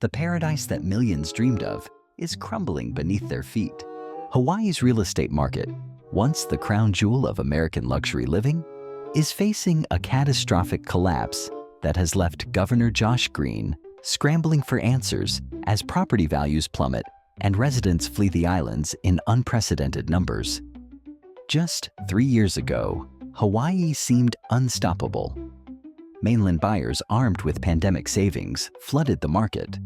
The paradise that millions dreamed of is crumbling beneath their feet. Hawaii's real estate market, once the crown jewel of American luxury living, is facing a catastrophic collapse that has left Governor Josh Green scrambling for answers as property values plummet and residents flee the islands in unprecedented numbers. Just 3 years ago, Hawaii seemed unstoppable. Mainland buyers armed with pandemic savings flooded the market,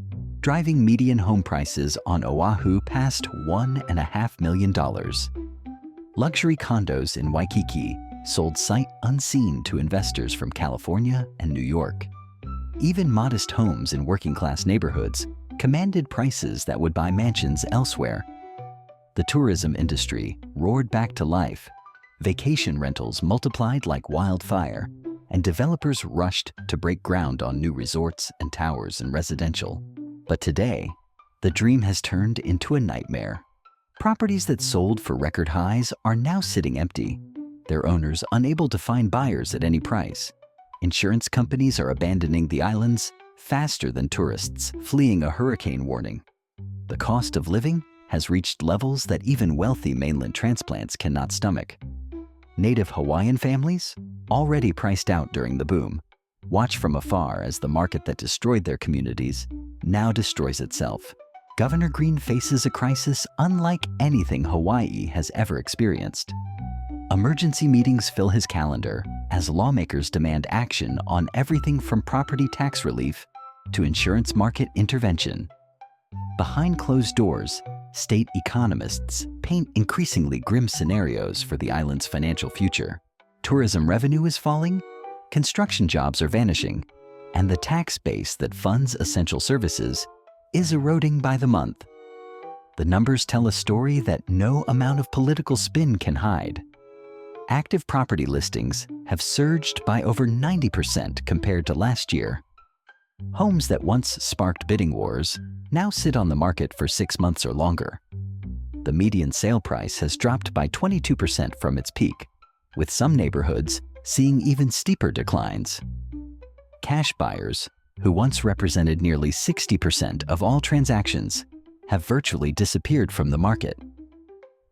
driving median home prices on Oahu past $1.5 million. Luxury condos in Waikiki sold sight unseen to investors from California and New York. Even modest homes in working-class neighborhoods commanded prices that would buy mansions elsewhere. The tourism industry roared back to life. Vacation rentals multiplied like wildfire, and developers rushed to break ground on new resorts and towers and residential. But today, the dream has turned into a nightmare. Properties that sold for record highs are now sitting empty, their owners unable to find buyers at any price. Insurance companies are abandoning the islands faster than tourists fleeing a hurricane warning. The cost of living has reached levels that even wealthy mainland transplants cannot stomach. Native Hawaiian families, already priced out during the boom, watch from afar as the market that destroyed their communities now destroys itself. Governor Green faces a crisis unlike anything Hawaii has ever experienced. Emergency meetings fill his calendar as lawmakers demand action on everything from property tax relief to insurance market intervention. Behind closed doors, state economists paint increasingly grim scenarios for the island's financial future. Tourism revenue is falling, construction jobs are vanishing, and the tax base that funds essential services is eroding by the month. The numbers tell a story that no amount of political spin can hide. Active property listings have surged by over 90% compared to last year. Homes that once sparked bidding wars now sit on the market for 6 months or longer. The median sale price has dropped by 22% from its peak, with some neighborhoods seeing even steeper declines. Cash buyers, who once represented nearly 60% of all transactions, have virtually disappeared from the market.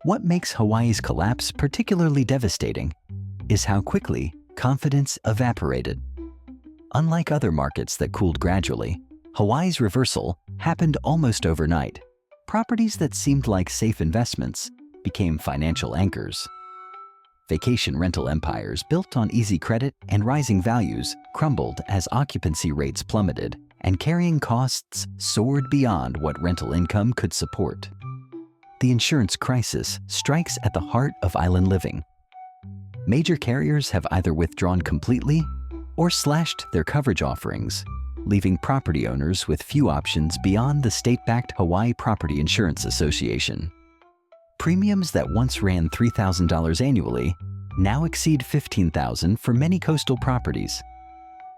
What makes Hawaii's collapse particularly devastating is how quickly confidence evaporated. Unlike other markets that cooled gradually, Hawaii's reversal happened almost overnight. Properties that seemed like safe investments became financial anchors. Vacation rental empires built on easy credit and rising values crumbled as occupancy rates plummeted and carrying costs soared beyond what rental income could support. The insurance crisis strikes at the heart of island living. Major carriers have either withdrawn completely or slashed their coverage offerings, leaving property owners with few options beyond the state-backed Hawaii Property Insurance Association. Premiums that once ran $3,000 annually now exceed $15,000 for many coastal properties.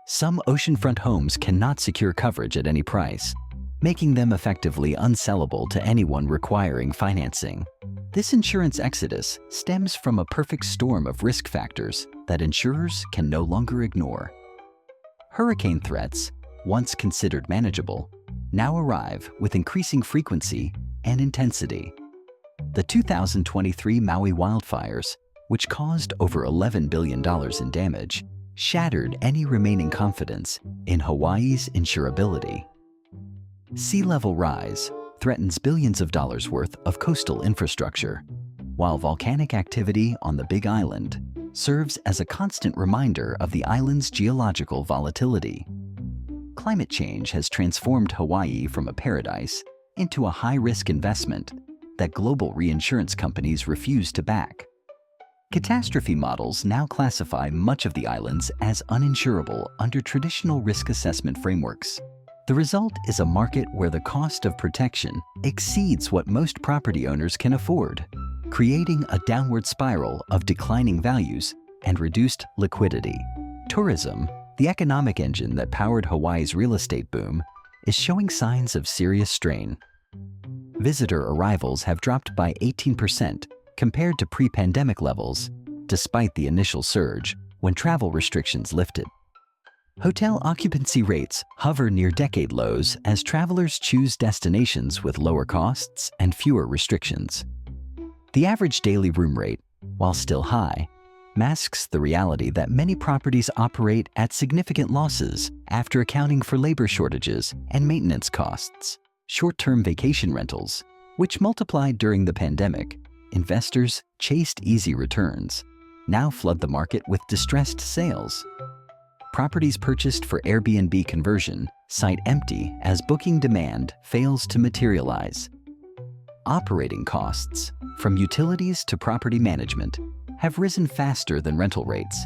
Some oceanfront homes cannot secure coverage at any price, making them effectively unsellable to anyone requiring financing. This insurance exodus stems from a perfect storm of risk factors that insurers can no longer ignore. Hurricane threats, once considered manageable, now arrive with increasing frequency and intensity. The 2023 Maui wildfires, which caused over $11 billion in damage, shattered any remaining confidence in Hawaii's insurability. Sea level rise threatens billions of dollars worth of coastal infrastructure, while volcanic activity on the Big Island serves as a constant reminder of the island's geological volatility. Climate change has transformed Hawaii from a paradise into a high-risk investment that global reinsurance companies refuse to back. Catastrophe models now classify much of the islands as uninsurable under traditional risk assessment frameworks. The result is a market where the cost of protection exceeds what most property owners can afford, creating a downward spiral of declining values and reduced liquidity. Tourism, the economic engine that powered Hawaii's real estate boom, is showing signs of serious strain. Visitor arrivals have dropped by 18% compared to pre-pandemic levels, despite the initial surge when travel restrictions lifted. Hotel occupancy rates hover near decade lows as travelers choose destinations with lower costs and fewer restrictions. The average daily room rate, while still high, masks the reality that many properties operate at significant losses after accounting for labor shortages and maintenance costs. Short-term vacation rentals, which multiplied during the pandemic, investors chased easy returns, now flood the market with distressed sales. Properties purchased for Airbnb conversion cite empty as booking demand fails to materialize. Operating costs, from utilities to property management, have risen faster than rental rates,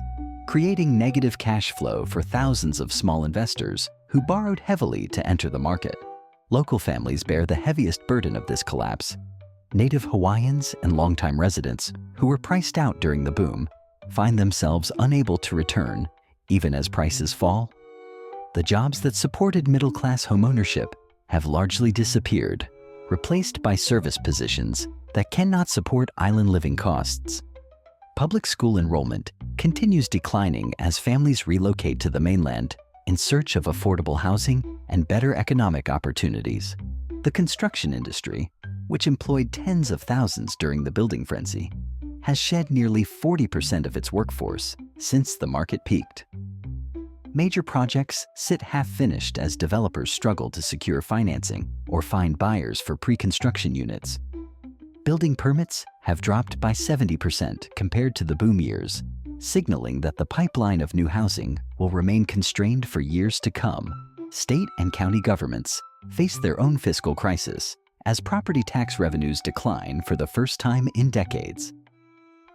creating negative cash flow for thousands of small investors who borrowed heavily to enter the market. Local families bear the heaviest burden of this collapse. Native Hawaiians and longtime residents who were priced out during the boom find themselves unable to return even as prices fall. The jobs that supported middle-class homeownership have largely disappeared, replaced by service positions that cannot support island living costs. Public school enrollment continues declining as families relocate to the mainland in search of affordable housing and better economic opportunities. The construction industry, which employed tens of thousands during the building frenzy, has shed nearly 40% of its workforce since the market peaked. Major projects sit half-finished as developers struggle to secure financing or find buyers for pre-construction units. Building permits have dropped by 70% compared to the boom years, signaling that the pipeline of new housing will remain constrained for years to come. State and county governments face their own fiscal crisis as property tax revenues decline for the first time in decades.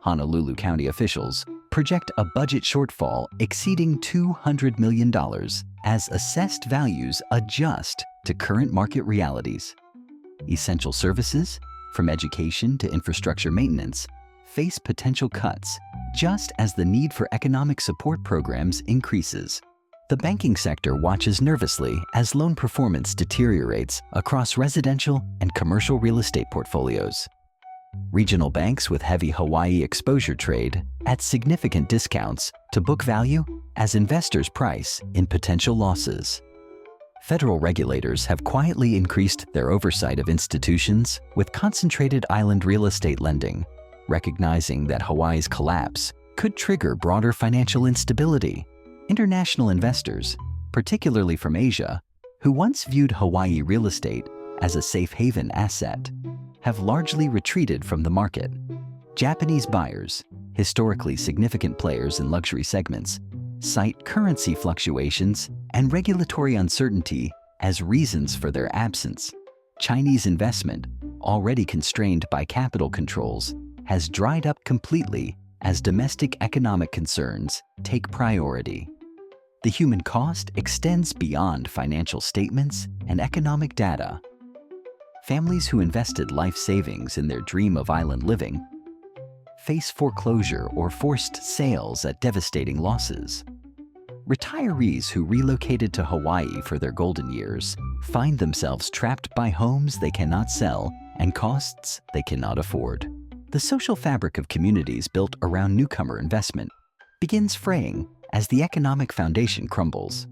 Honolulu County officials project a budget shortfall exceeding $200 million as assessed values adjust to current market realities. Essential services, from education to infrastructure maintenance, face potential cuts just as the need for economic support programs increases. The banking sector watches nervously as loan performance deteriorates across residential and commercial real estate portfolios. Regional banks with heavy Hawaii exposure trade at significant discounts to book value as investors price in potential losses. Federal regulators have quietly increased their oversight of institutions with concentrated island real estate lending, recognizing that Hawaii's collapse could trigger broader financial instability. International investors, particularly from Asia, who once viewed Hawaii real estate as a safe haven asset, have largely retreated from the market. Japanese buyers, historically significant players in luxury segments, cite currency fluctuations and regulatory uncertainty as reasons for their absence. Chinese investment, already constrained by capital controls, has dried up completely as domestic economic concerns take priority. The human cost extends beyond financial statements and economic data. Families who invested life savings in their dream of island living face foreclosure or forced sales at devastating losses. Retirees who relocated to Hawaii for their golden years find themselves trapped by homes they cannot sell and costs they cannot afford. The social fabric of communities built around newcomer investment begins fraying as the economic foundation crumbles.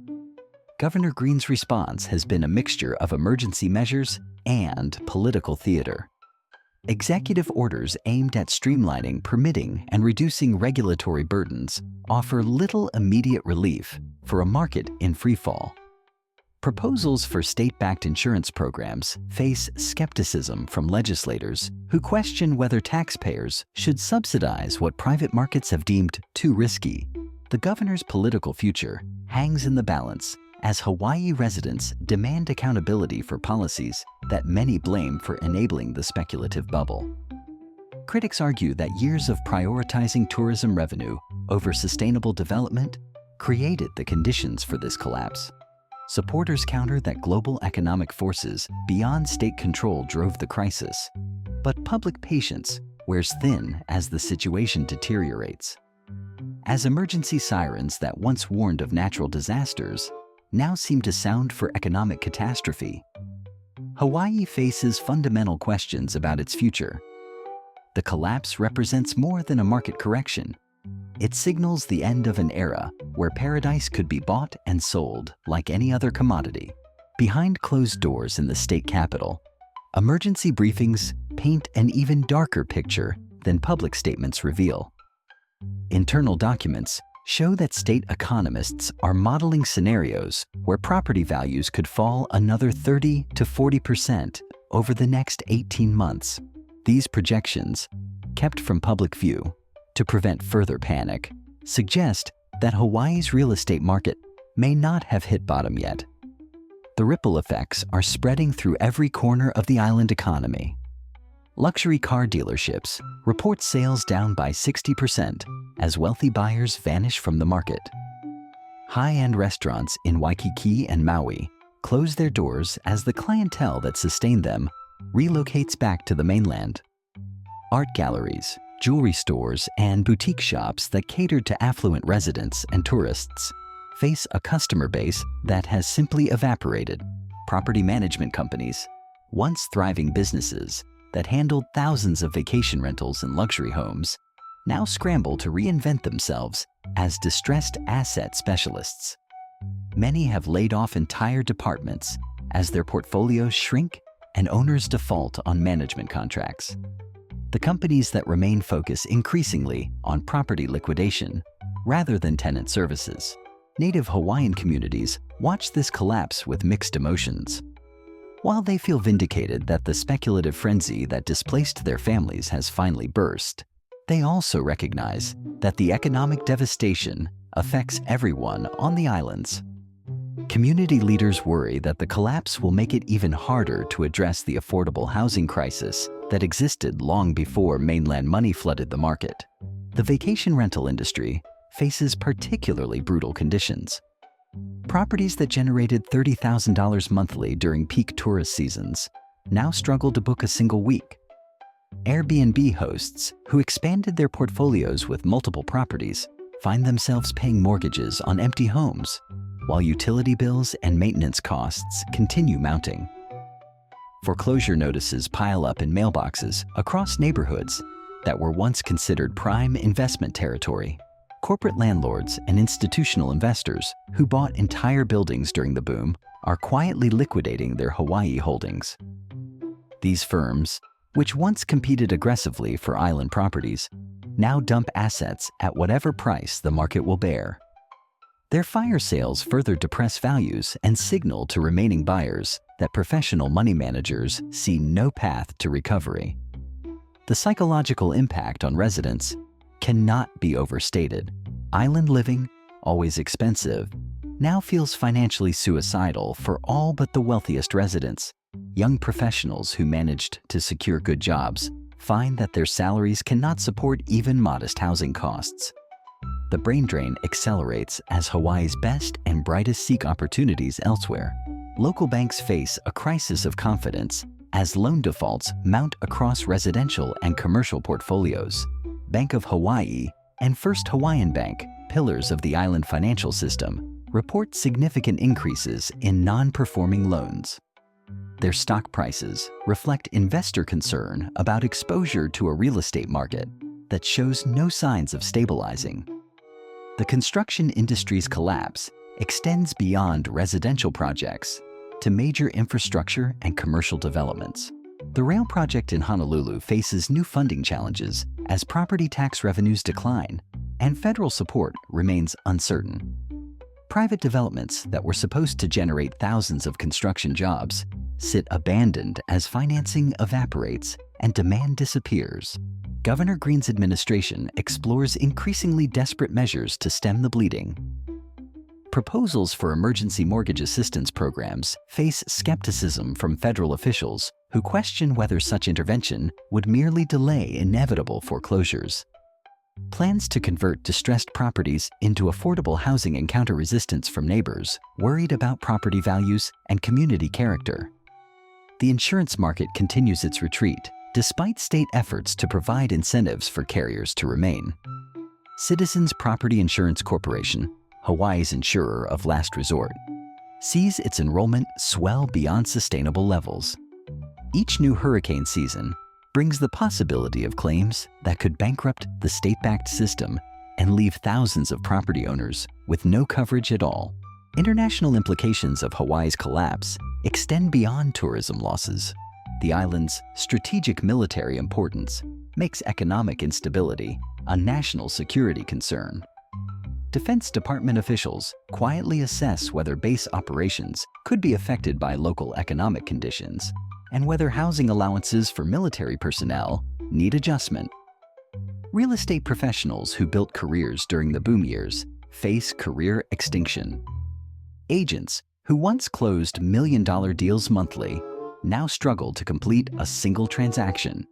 Governor Green's response has been a mixture of emergency measures and political theater. Executive orders aimed at streamlining permitting and reducing regulatory burdens offer little immediate relief for a market in freefall. Proposals for state-backed insurance programs face skepticism from legislators who question whether taxpayers should subsidize what private markets have deemed too risky. The governor's political future hangs in the balance as Hawaii residents demand accountability for policies that many blame for enabling the speculative bubble. Critics argue that years of prioritizing tourism revenue over sustainable development created the conditions for this collapse. Supporters counter that global economic forces beyond state control drove the crisis, but public patience wears thin as the situation deteriorates. As emergency sirens that once warned of natural disasters now seem to sound for economic catastrophe, Hawaii faces fundamental questions about its future. The collapse represents more than a market correction. It signals the end of an era where paradise could be bought and sold like any other commodity. Behind closed doors in the state capitol, emergency briefings paint an even darker picture than public statements reveal. Internal documents show that state economists are modeling scenarios where property values could fall another 30 to 40% over the next 18 months. These projections, kept from public view to prevent further panic, suggest that Hawaii's real estate market may not have hit bottom yet. The ripple effects are spreading through every corner of the island economy. Luxury car dealerships report sales down by 60% as wealthy buyers vanish from the market. High-end restaurants in Waikiki and Maui close their doors as the clientele that sustained them relocates back to the mainland. Art galleries, jewelry stores, and boutique shops that catered to affluent residents and tourists face a customer base that has simply evaporated. Property management companies, once thriving businesses that handled thousands of vacation rentals and luxury homes, now scramble to reinvent themselves as distressed asset specialists. Many have laid off entire departments as their portfolios shrink and owners default on management contracts. The companies that remain focus increasingly on property liquidation rather than tenant services. Native Hawaiian communities watch this collapse with mixed emotions. While they feel vindicated that the speculative frenzy that displaced their families has finally burst, they also recognize that the economic devastation affects everyone on the islands. Community leaders worry that the collapse will make it even harder to address the affordable housing crisis that existed long before mainland money flooded the market. The vacation rental industry faces particularly brutal conditions. Properties that generated $30,000 monthly during peak tourist seasons now struggle to book a single week. Airbnb hosts who expanded their portfolios with multiple properties find themselves paying mortgages on empty homes, while utility bills and maintenance costs continue mounting. Foreclosure notices pile up in mailboxes across neighborhoods that were once considered prime investment territory. Corporate landlords and institutional investors who bought entire buildings during the boom are quietly liquidating their Hawaii holdings. These firms, which once competed aggressively for island properties, now dump assets at whatever price the market will bear. Their fire sales further depress values and signal to remaining buyers that professional money managers see no path to recovery. The psychological impact on residents cannot be overstated. Island living, always expensive, now feels financially suicidal for all but the wealthiest residents. Young professionals who managed to secure good jobs find that their salaries cannot support even modest housing costs. The brain drain accelerates as Hawaii's best and brightest seek opportunities elsewhere. Local banks face a crisis of confidence as loan defaults mount across residential and commercial portfolios. Bank of Hawaii and First Hawaiian Bank, pillars of the island financial system, report significant increases in non-performing loans. Their stock prices reflect investor concern about exposure to a real estate market that shows no signs of stabilizing. The construction industry's collapse extends beyond residential projects to major infrastructure and commercial developments. The rail project in Honolulu faces new funding challenges as property tax revenues decline and federal support remains uncertain. Private developments that were supposed to generate thousands of construction jobs sit abandoned as financing evaporates and demand disappears. Governor Green's administration explores increasingly desperate measures to stem the bleeding. Proposals for emergency mortgage assistance programs face skepticism from federal officials who question whether such intervention would merely delay inevitable foreclosures. Plans to convert distressed properties into affordable housing encounter resistance from neighbors worried about property values and community character. The insurance market continues its retreat, despite state efforts to provide incentives for carriers to remain. Citizens Property Insurance Corporation, Hawaii's insurer of last resort, sees its enrollment swell beyond sustainable levels. Each new hurricane season brings the possibility of claims that could bankrupt the state-backed system and leave thousands of property owners with no coverage at all. International implications of Hawaii's collapse extend beyond tourism losses. The island's strategic military importance makes economic instability a national security concern. Defense Department officials quietly assess whether base operations could be affected by local economic conditions and whether housing allowances for military personnel need adjustment. Real estate professionals who built careers during the boom years face career extinction. Agents who once closed million-dollar deals monthly now struggle to complete a single transaction.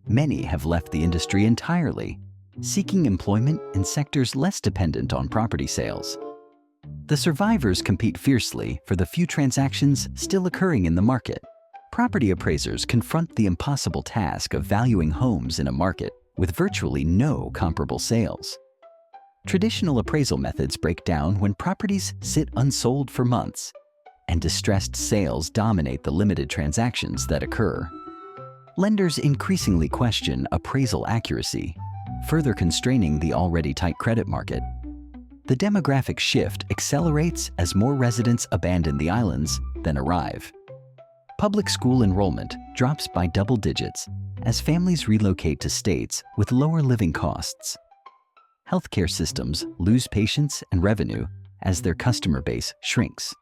Many have left the industry entirely, seeking employment in sectors less dependent on property sales. The survivors compete fiercely for the few transactions still occurring in the market. Property appraisers confront the impossible task of valuing homes in a market with virtually no comparable sales. Traditional appraisal methods break down when properties sit unsold for months, and distressed sales dominate the limited transactions that occur. Lenders increasingly question appraisal accuracy, further constraining the already tight credit market. The demographic shift accelerates as more residents abandon the islands than arrive. Public school enrollment drops by double digits as families relocate to states with lower living costs. Healthcare systems lose patience and revenue as their customer base shrinks.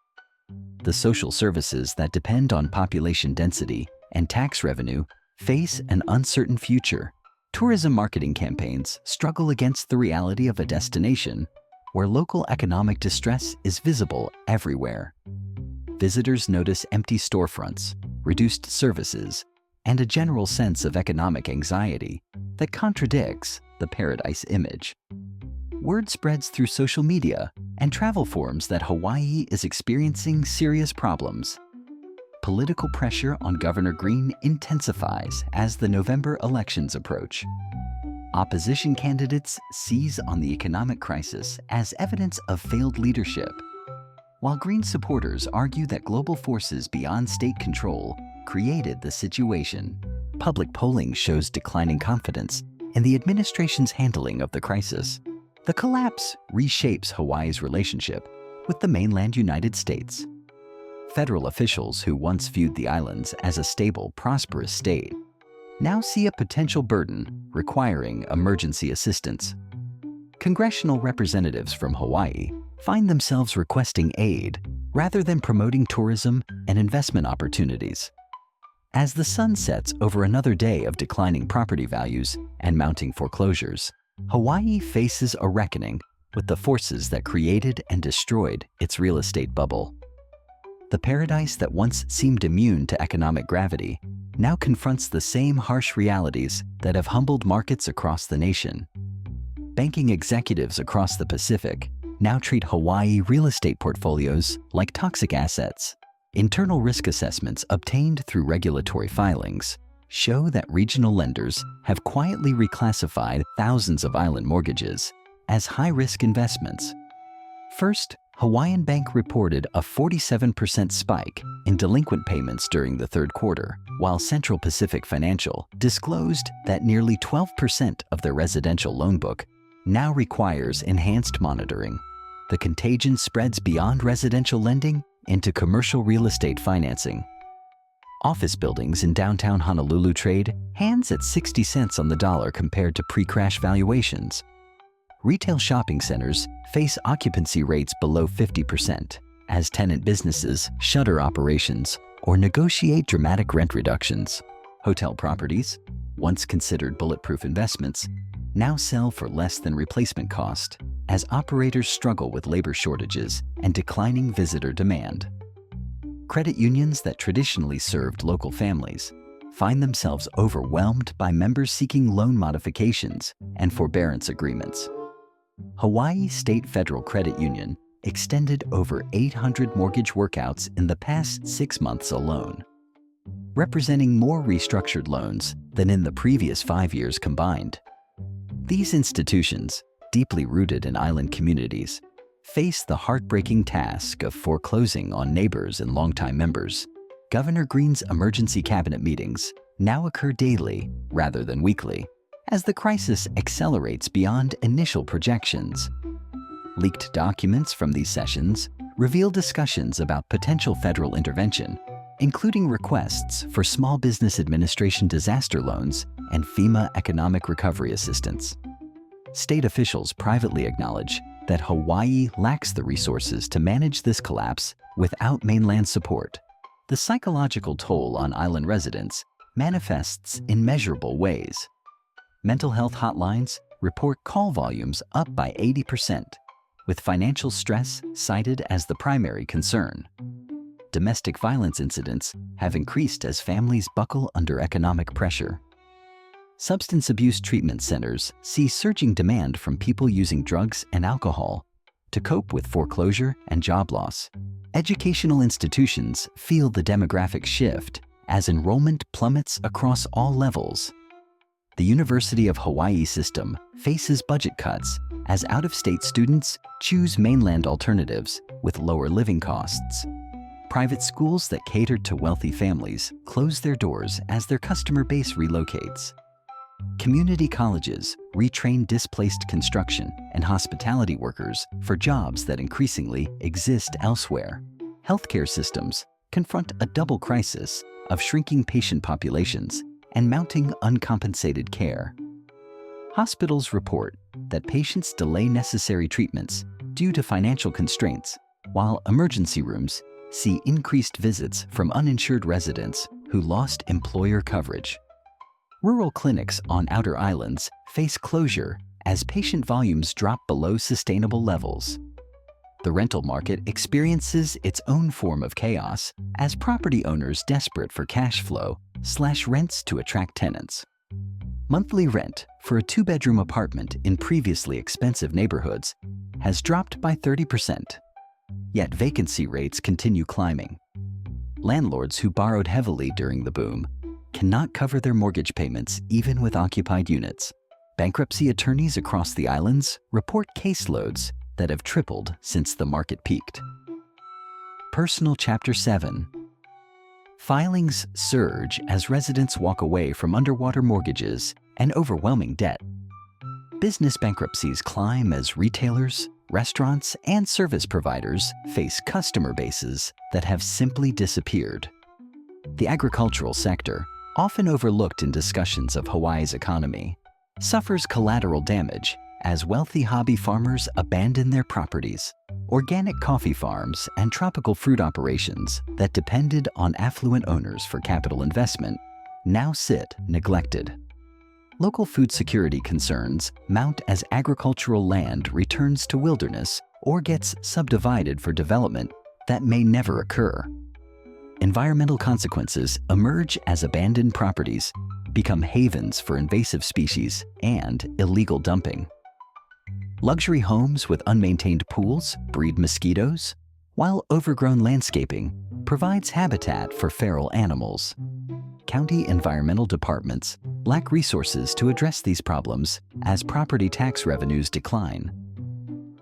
The social services that depend on population density and tax revenue face an uncertain future. Tourism marketing campaigns struggle against the reality of a destination where local economic distress is visible everywhere. Visitors notice empty storefronts, reduced services, and a general sense of economic anxiety that contradicts the paradise image. Word spreads through social media and travel forums that Hawaii is experiencing serious problems. Political pressure on Governor Green intensifies as the November elections approach. Opposition candidates seize on the economic crisis as evidence of failed leadership, while Green supporters argue that global forces beyond state control created the situation. Public polling shows declining confidence in the administration's handling of the crisis. The collapse reshapes Hawaii's relationship with the mainland United States. Federal officials who once viewed the islands as a stable, prosperous state now see a potential burden requiring emergency assistance. Congressional representatives from Hawaii find themselves requesting aid rather than promoting tourism and investment opportunities. As the sun sets over another day of declining property values and mounting foreclosures, Hawaii faces a reckoning with the forces that created and destroyed its real estate bubble. The paradise that once seemed immune to economic gravity now confronts the same harsh realities that have humbled markets across the nation. Banking executives across the Pacific now treat Hawaii real estate portfolios like toxic assets. Internal risk assessments obtained through regulatory filings show that regional lenders have quietly reclassified thousands of island mortgages as high-risk investments. First, Hawaiian Bank reported a 47% spike in delinquent payments during the third quarter, while Central Pacific Financial disclosed that nearly 12% of their residential loan book now requires enhanced monitoring. The contagion spreads beyond residential lending into commercial real estate financing. Office buildings in downtown Honolulu trade hands at 60 cents on the dollar compared to pre-crash valuations. Retail shopping centers face occupancy rates below 50% as tenant businesses shutter operations or negotiate dramatic rent reductions. Hotel properties, once considered bulletproof investments, now sell for less than replacement cost as operators struggle with labor shortages and declining visitor demand. Credit unions that traditionally served local families find themselves overwhelmed by members seeking loan modifications and forbearance agreements. Hawaii State Federal Credit Union extended over 800 mortgage workouts in the past 6 months alone, representing more restructured loans than in the previous 5 years combined. These institutions, deeply rooted in island communities, face the heartbreaking task of foreclosing on neighbors and longtime members. Governor Green's emergency cabinet meetings now occur daily rather than weekly, as the crisis accelerates beyond initial projections. Leaked documents from these sessions reveal discussions about potential federal intervention, including requests for Small Business Administration disaster loans and FEMA economic recovery assistance. State officials privately acknowledge that Hawaii lacks the resources to manage this collapse without mainland support. The psychological toll on island residents manifests in measurable ways. Mental health hotlines report call volumes up by 80%, with financial stress cited as the primary concern. Domestic violence incidents have increased as families buckle under economic pressure. Substance abuse treatment centers see surging demand from people using drugs and alcohol to cope with foreclosure and job loss. Educational institutions feel the demographic shift as enrollment plummets across all levels. The University of Hawaii system faces budget cuts as out-of-state students choose mainland alternatives with lower living costs. Private schools that cater to wealthy families close their doors as their customer base relocates. Community colleges retrain displaced construction and hospitality workers for jobs that increasingly exist elsewhere. Healthcare systems confront a double crisis of shrinking patient populations and mounting uncompensated care. Hospitals report that patients delay necessary treatments due to financial constraints, while emergency rooms see increased visits from uninsured residents who lost employer coverage. Rural clinics on outer islands face closure as patient volumes drop below sustainable levels. The rental market experiences its own form of chaos as property owners desperate for cash flow slash rents to attract tenants. Monthly rent for a two-bedroom apartment in previously expensive neighborhoods has dropped by 30%. Yet vacancy rates continue climbing. Landlords who borrowed heavily during the boom cannot cover their mortgage payments even with occupied units. Bankruptcy attorneys across the islands report caseloads that have tripled since the market peaked. Personal Chapter 7. Filings surge as residents walk away from underwater mortgages and overwhelming debt. Business bankruptcies climb as retailers, restaurants, and service providers face customer bases that have simply disappeared. The agricultural sector, often overlooked in discussions of Hawaii's economy, suffers collateral damage as wealthy hobby farmers abandon their properties. Organic coffee farms and tropical fruit operations that depended on affluent owners for capital investment now sit neglected. Local food security concerns mount as agricultural land returns to wilderness or gets subdivided for development that may never occur. Environmental consequences emerge as abandoned properties become havens for invasive species and illegal dumping. Luxury homes with unmaintained pools breed mosquitoes, while overgrown landscaping provides habitat for feral animals. County environmental departments lack resources to address these problems as property tax revenues decline.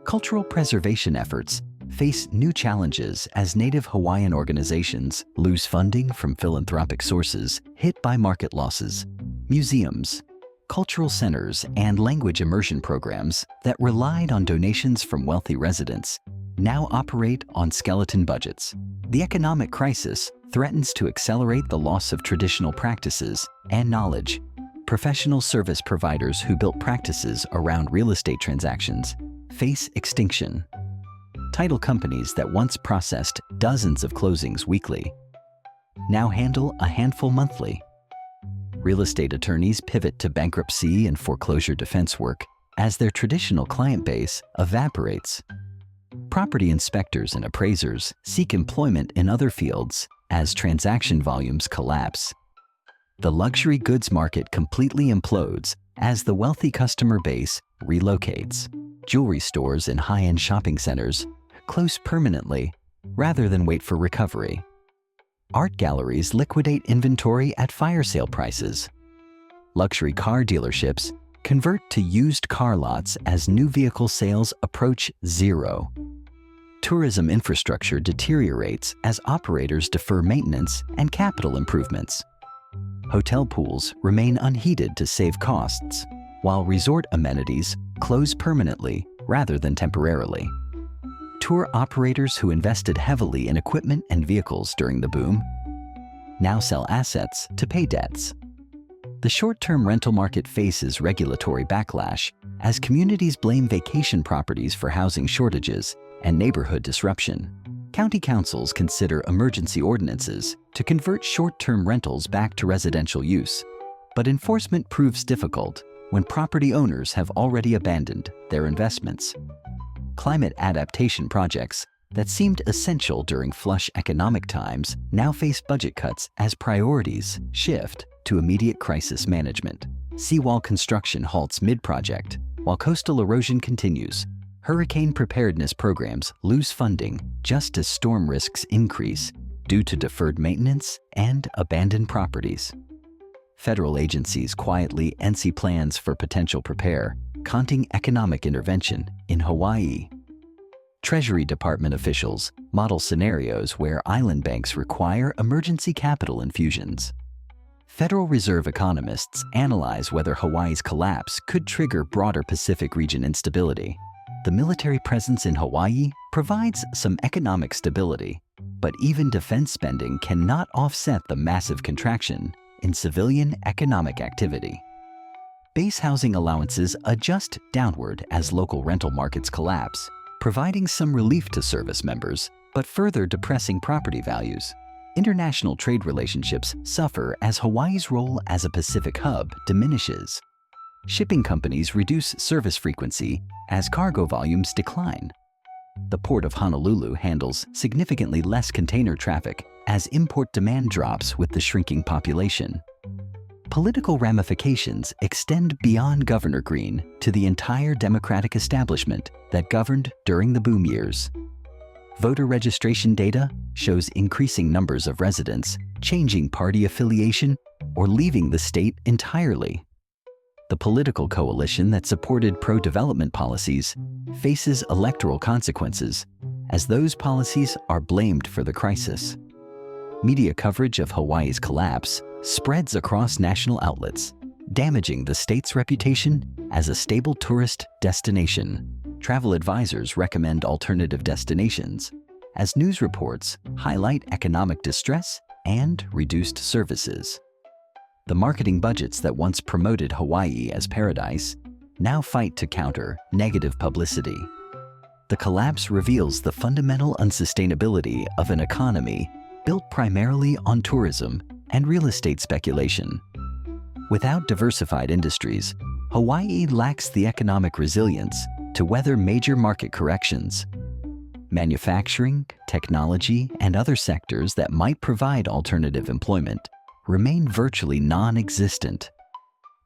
Cultural preservation efforts face new challenges as Native Hawaiian organizations lose funding from philanthropic sources hit by market losses. Museums, cultural centers, and language immersion programs that relied on donations from wealthy residents now operate on skeleton budgets. The economic crisis threatens to accelerate the loss of traditional practices and knowledge. Professional service providers who built practices around real estate transactions face extinction. Title companies that once processed dozens of closings weekly now handle a handful monthly. Real estate attorneys pivot to bankruptcy and foreclosure defense work as their traditional client base evaporates. Property inspectors and appraisers seek employment in other fields as transaction volumes collapse. The luxury goods market completely implodes as the wealthy customer base relocates. Jewelry stores and high-end shopping centers close permanently rather than wait for recovery. Art galleries liquidate inventory at fire sale prices. Luxury car dealerships convert to used car lots as new vehicle sales approach zero. Tourism infrastructure deteriorates as operators defer maintenance and capital improvements. Hotel pools remain unheated to save costs, while resort amenities close permanently rather than temporarily. Tour operators who invested heavily in equipment and vehicles during the boom now sell assets to pay debts. The short-term rental market faces regulatory backlash as communities blame vacation properties for housing shortages and neighborhood disruption. County councils consider emergency ordinances to convert short-term rentals back to residential use, but enforcement proves difficult when property owners have already abandoned their investments. Climate adaptation projects that seemed essential during flush economic times now face budget cuts as priorities shift to immediate crisis management. Seawall construction halts mid-project, while coastal erosion continues. Hurricane preparedness programs lose funding just as storm risks increase due to deferred maintenance and abandoned properties. Federal agencies quietly NC plans for potential counting economic intervention in Hawaii. Treasury Department officials model scenarios where island banks require emergency capital infusions. Federal Reserve economists analyze whether Hawaii's collapse could trigger broader Pacific region instability. The military presence in Hawaii provides some economic stability, but even defense spending cannot offset the massive contraction in civilian economic activity. Base housing allowances adjust downward as local rental markets collapse, providing some relief to service members, but further depressing property values. International trade relationships suffer as Hawaii's role as a Pacific hub diminishes. Shipping companies reduce service frequency as cargo volumes decline. The Port of Honolulu handles significantly less container traffic as import demand drops with the shrinking population. Political ramifications extend beyond Governor Green to the entire Democratic establishment that governed during the boom years. Voter registration data shows increasing numbers of residents changing party affiliation or leaving the state entirely. The political coalition that supported pro-development policies faces electoral consequences as those policies are blamed for the crisis. Media coverage of Hawaii's collapse spreads across national outlets, damaging the state's reputation as a stable tourist destination. Travel advisors recommend alternative destinations, as news reports highlight economic distress and reduced services. The marketing budgets that once promoted Hawaii as paradise now fight to counter negative publicity. The collapse reveals the fundamental unsustainability of an economy built primarily on tourism and real estate speculation. Without diversified industries, Hawaii lacks the economic resilience to weather major market corrections. Manufacturing, technology, and other sectors that might provide alternative employment remain virtually non-existent.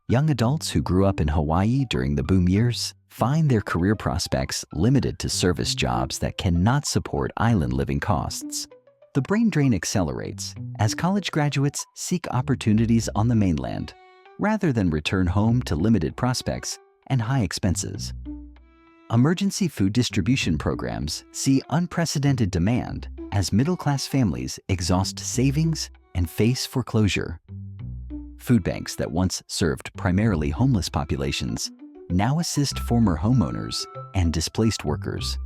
Young adults who grew up in Hawaii during the boom years find their career prospects limited to service jobs that cannot support island living costs. The brain drain accelerates as college graduates seek opportunities on the mainland, rather than return home to limited prospects and high expenses. Emergency food distribution programs see unprecedented demand as middle-class families exhaust savings and face foreclosure. Food banks that once served primarily homeless populations now assist former homeowners and displaced workers.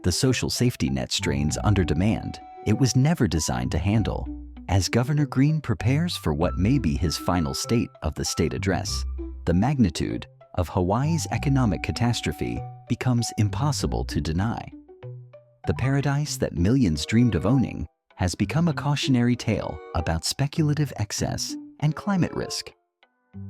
The social safety net strains under demand it was never designed to handle, as Governor Green prepares for what may be his final state of the state address. The magnitude of Hawaii's economic catastrophe becomes impossible to deny. The paradise that millions dreamed of owning has become a cautionary tale about speculative excess and climate risk.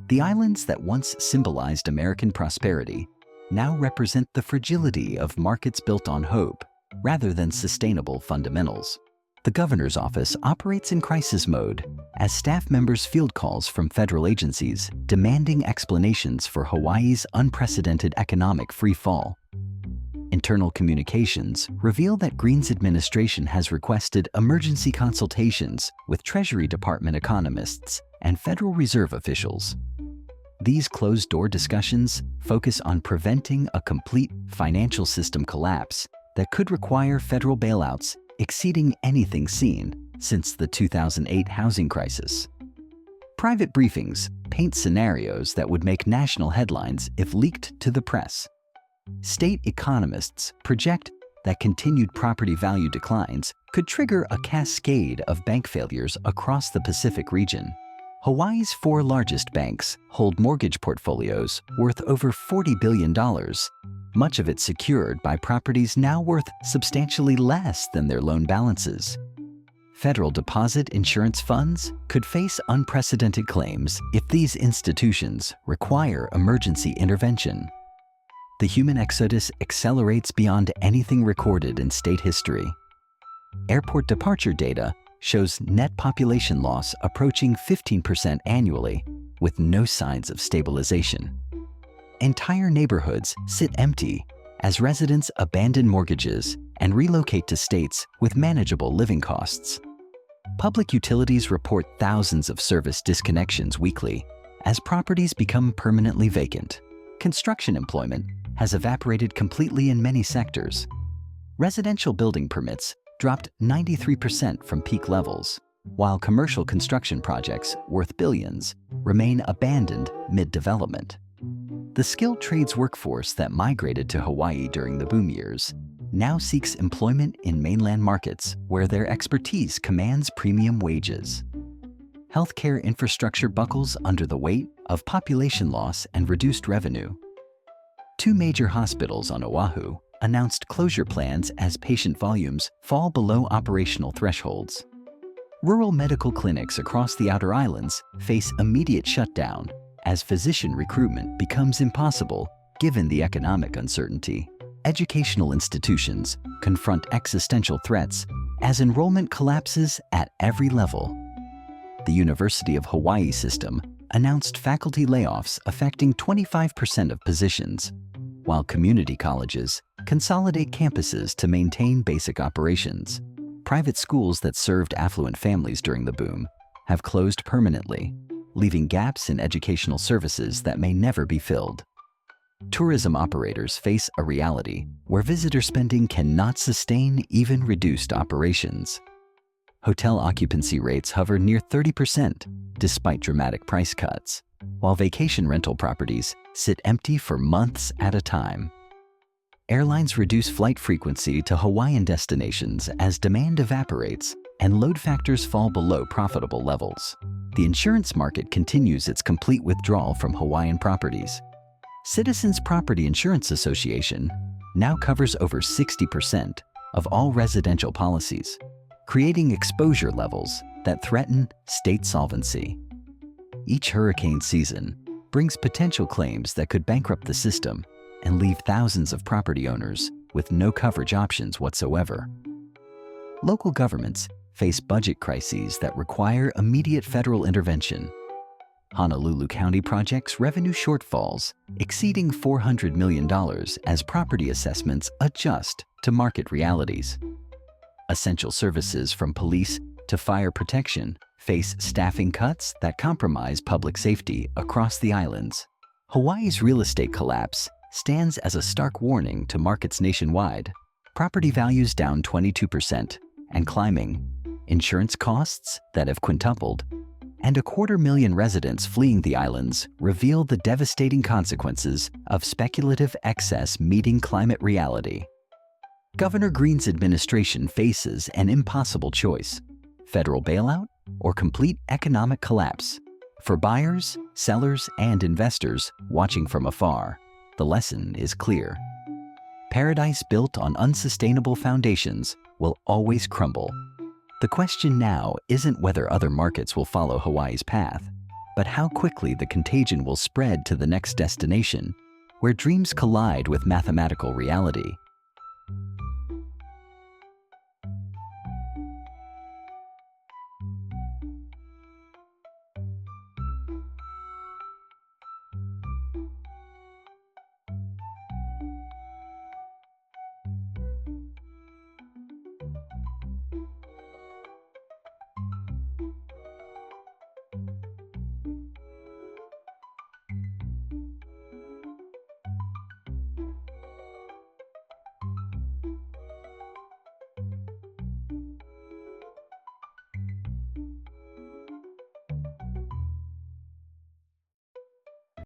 The islands that once symbolized American prosperity now represent the fragility of markets built on hope rather than sustainable fundamentals. The governor's office operates in crisis mode as staff members field calls from federal agencies demanding explanations for Hawaii's unprecedented economic free fall. Internal communications reveal that Green's administration has requested emergency consultations with Treasury Department economists and Federal Reserve officials. These closed-door discussions focus on preventing a complete financial system collapse that could require federal bailouts exceeding anything seen since the 2008 housing crisis. Private briefings paint scenarios that would make national headlines if leaked to the press. State economists project that continued property value declines could trigger a cascade of bank failures across the Pacific region. Hawaii's 4 largest banks hold mortgage portfolios worth over $40 billion, much of it secured by properties now worth substantially less than their loan balances. Federal deposit insurance funds could face unprecedented claims if these institutions require emergency intervention. The human exodus accelerates beyond anything recorded in state history. Airport departure data shows net population loss approaching 15% annually, with no signs of stabilization. Entire neighborhoods sit empty as residents abandon mortgages and relocate to states with manageable living costs. Public utilities report thousands of service disconnections weekly as properties become permanently vacant. Construction employment has evaporated completely in many sectors. Residential building permits dropped 93% from peak levels, while commercial construction projects worth billions remain abandoned mid-development. The skilled trades workforce that migrated to Hawaii during the boom years now seeks employment in mainland markets where their expertise commands premium wages. Healthcare infrastructure buckles under the weight of population loss and reduced revenue. 2 major hospitals on Oahu announced closure plans as patient volumes fall below operational thresholds. Rural medical clinics across the outer islands face immediate shutdown as physician recruitment becomes impossible given the economic uncertainty. Educational institutions confront existential threats as enrollment collapses at every level. The University of Hawaii system announced faculty layoffs affecting 25% of positions, while community colleges consolidate campuses to maintain basic operations. Private schools that served affluent families during the boom have closed permanently, leaving gaps in educational services that may never be filled. Tourism operators face a reality where visitor spending cannot sustain even reduced operations. Hotel occupancy rates hover near 30% despite dramatic price cuts, while vacation rental properties sit empty for months at a time. Airlines reduce flight frequency to Hawaiian destinations as demand evaporates and load factors fall below profitable levels. The insurance market continues its complete withdrawal from Hawaiian properties. Citizens Property Insurance Association now covers over 60% of all residential policies, creating exposure levels that threaten state solvency. Each hurricane season brings potential claims that could bankrupt the system and leave thousands of property owners with no coverage options whatsoever. Local governments face budget crises that require immediate federal intervention. Honolulu County projects revenue shortfalls exceeding $400 million as property assessments adjust to market realities. Essential services from police to fire protection face staffing cuts that compromise public safety across the islands. Hawaii's real estate collapse stands as a stark warning to markets nationwide. Property values down 22% and climbing, insurance costs that have quintupled, and 250,000 residents fleeing the islands reveal the devastating consequences of speculative excess meeting climate reality. Governor Green's administration faces an impossible choice: federal bailout or complete economic collapse. For buyers, sellers, and investors watching from afar, the lesson is clear. Paradise built on unsustainable foundations will always crumble. The question now isn't whether other markets will follow Hawaii's path, but how quickly the contagion will spread to the next destination, where dreams collide with mathematical reality.